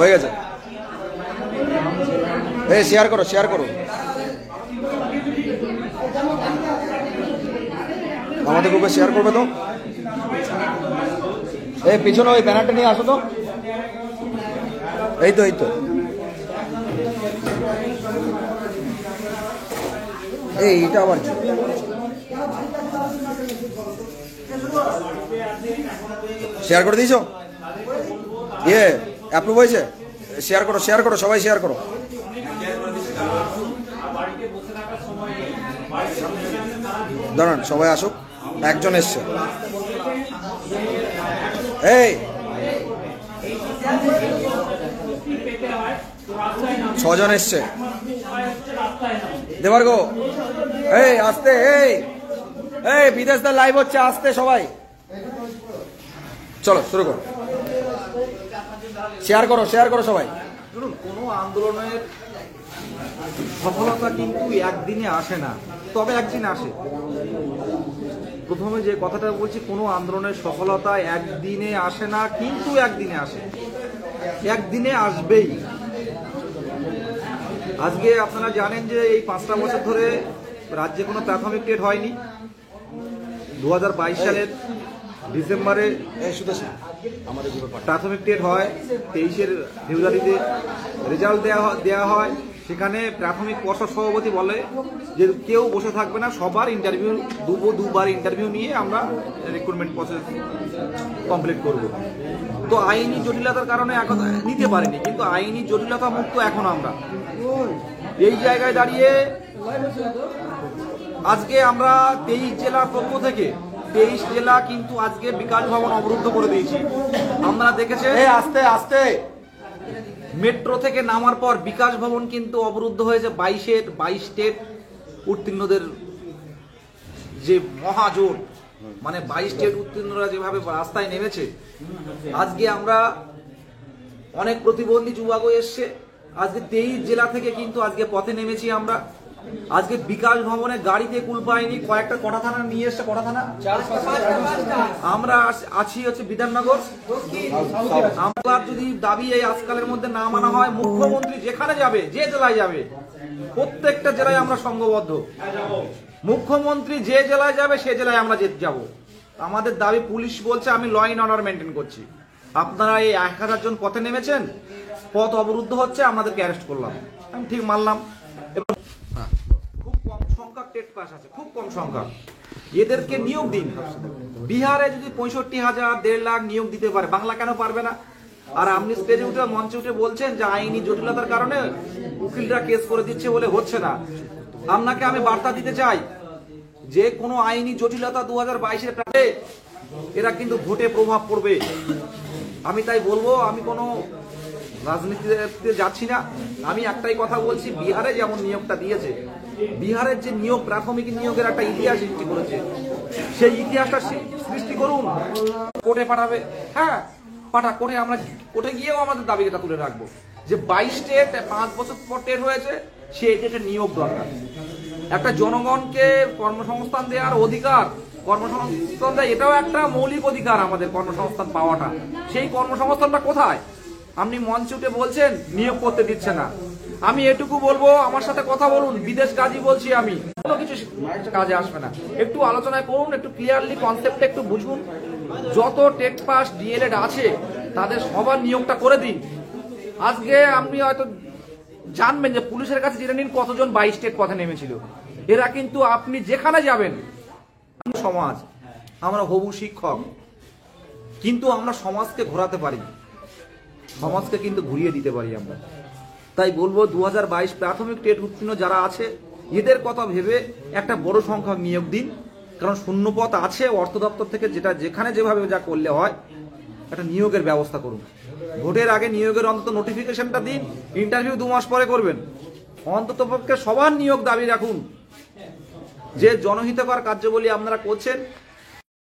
হয়ে গেছে। এই শেয়ার করো, শেয়ার করো, আমাদের গ্রুপে শেয়ার করবে তো। এই পিছনে ওই ব্যানারটা নিয়ে আসো তো। এই তো, এই তো, এইটা আবার কি? শেয়ার করে দিয়েছো? ইয়ে অ্যাপ্রুভ হয়েছে? শেয়ার করো, শেয়ার করো, সবাই শেয়ার করো। দাঁড়ান, সবাই আসুক। একজন এসছে, এই 6 জন এসছে। দেবার গো, এই আসতে, এই বিদেশদার লাইভ হচ্ছে, আসতে সবাই। চলো শুরু করো, শেয়ার করো, শেয়ার করো সবাই। শুনুন, কোনো আন্দোলনের সফলতা কিন্তু একদিনে আসে না, তবে একদিন আসে। প্রথমে যে কথাটা বলছি, কোনো আন্দোলনের সফলতা একদিনে আসে না, কিন্তু একদিনে আসে, একদিনে আসবেই। আজকে আপনারা জানেন যে এই 5টা বছর ধরে রাজ্যে কোনো প্রাথমিক টেট হয়নি। 2022 সালের ডিসেম্বরে প্রাথমিক টেট হয়, 23-এর ফেব্রুয়ারিতে রেজাল্ট দেওয়া হয়। সেখানে প্রাথমিক পর্ষদ সভাপতি বলে যে কেউ বসে থাকবে না, সবার ইন্টারভিউ, দুবার ইন্টারভিউ নিয়ে আমরা রিক্রুটমেন্ট প্রসেস কমপ্লিট করব। তো আইনি জটিলতার কারণে এখন নিতে পারিনি, কিন্তু আইনি জটিলতা মুক্ত এখন আমরা এই জায়গায় দাঁড়িয়ে আজকে আমরা 23 জেলার পক্ষ থেকে 23 জেলা কিন্তু আজকে বিকাশ ভবন অবরুদ্ধ করে দিয়েছি। আপনারা দেখেছেন, আস্তে আস্তে, মেট্রো থেকে নামার পর বিকাশ ভবন কিন্তু অবরুদ্ধ হয়েছে। 22 স্টেট উত্তীর্ণদের যে মহাজোট, মানে 22 স্টেট উত্তীর্ণরা যেভাবে রাস্তায় নেমেছে, আজকে আমরা অনেক প্রতিবন্ধী যুবক এসছে, আজকে 23 জেলা থেকে কিন্তু আজকে পথে নেমেছি আমরা। আজকে বিকাশ ভবনে গাড়িতে কুল পাইনি, কটা থানা নিয়ে এসছে, কটা থানা আমরা আছি হচ্ছে বিধাননগর। আমরা যদি দাবি এই আজকালের মধ্যে না মানা হয়, মুখ্যমন্ত্রী যেখানে যাবে, যে জেলায় যাবে, প্রত্যেকটা জেলায় আমরা সংঘবদ্ধ। মুখ্যমন্ত্রী যে জেলায় যাবে সে জেলায় আমরা যাব। আমাদের দাবি, পুলিশ বলছে আমি ল অ্যান্ড অর্ডার মেনটেন করছি, আপনারা এই 1000 জন পথে নেমেছেন, পথ অবরুদ্ধ হচ্ছে, আমাদেরকে অ্যারেস্ট করলাম। আমি ঠিক মানলাম। খুব কম সংখ্যক টেট পাস আছে, খুব কম সংখ্যক, এদেরকে নিয়োগ দিন। বিহারে যদি 65,000, 1.5 লাখ নিয়োগ দিতে পারে, বাংলা কেন পারবে না? আর আপনি স্টেজে উঠে, মঞ্চে উঠে বলছেন যে আইনি জটিলতার কারণে উকিলরা কেস করে দিচ্ছে বলে হচ্ছে না। আপনাকে আমি বার্তা দিতে চাই যে কোনো আইনি জটিলতা 2022-এর প্রাকে এরা কিন্তু ভোটে প্রভাব পড়বে। আমি তাই বলবো, আমি কোনো রাজনীতিতে যাচ্ছি না, আমি একটাই কথা বলছি, বিহারে যেমন নিয়োগটা দিয়েছে, বিহারের যে নিয়োগ, প্রাথমিক নিয়োগের একটা ইতিহাস সৃষ্টি করেছে, সেই ইতিহাসটা সৃষ্টি করুন। কোর্টে পাঠাবে, হ্যাঁ কোর্টে, আমরা কোর্টে গিয়েও আমাদের দাবিটা তুলে রাখবো যে 22 স্টেট 5 বছর পর টেট হয়েছে, সেই টেটের নিয়োগ দরকার। একটা জনগণকে কর্মসংস্থান দেওয়ার অধিকার, কর্মসংস্থান দেয়, এটাও একটা মৌলিক অধিকার আমাদের, কর্মসংস্থান পাওয়াটা। সেই কর্মসংস্থানটা কোথায়? আপনি মঞ্চে উঠে বলছেন নিয়োগ করতে দিচ্ছে না। আমি এটুকু বলবো, আমার সাথে কথা বলুন, বিদেশ কাজই বলছি আমি, কোনো কিছু কাজে আসবে না। একটু আলোচনায় করুন, একটু ক্লিয়ারলি কনসেপ্টটা একটু বুঝুন। যত টেট পাস, ডিএলএড আছে, তাদের সবার নিয়োগটা করে দিন। আজকে আপনি হয়তো জানবেন যে পুলিশের কাছে জেনে নিন কতজন 22 স্টেট পথে নেমেছিল। এরা কিন্তু, আপনি যেখানে যাবেন, সমাজ, আমরা হবু শিক্ষক, কিন্তু আমরা সমাজকে ঘোরাতে পারি, সমাজকে কিন্তু ঘুরিয়ে দিতে পারি আমরা। তাই বলবো 2022 প্রাথমিক টেট উত্তীর্ণ যারা আছে, এদের কথা ভেবে একটা বড় সংখ্যক নিয়োগ দিন। কারণ শূন্যপদ আছে অর্থ দপ্তর থেকে, যেটা যেখানে যেভাবে যা করলে হয়, একটা নিয়োগের ব্যবস্থা করুন। ভোটের আগে নিয়োগের অন্তত নোটিফিকেশনটা দিন, ইন্টারভিউ 2 মাস পরে করবেন। অন্তত পক্ষে সবার নিয়োগ দাবি রাখুন। যে জনহিতকর কার্যাবলী আপনারা করছেন,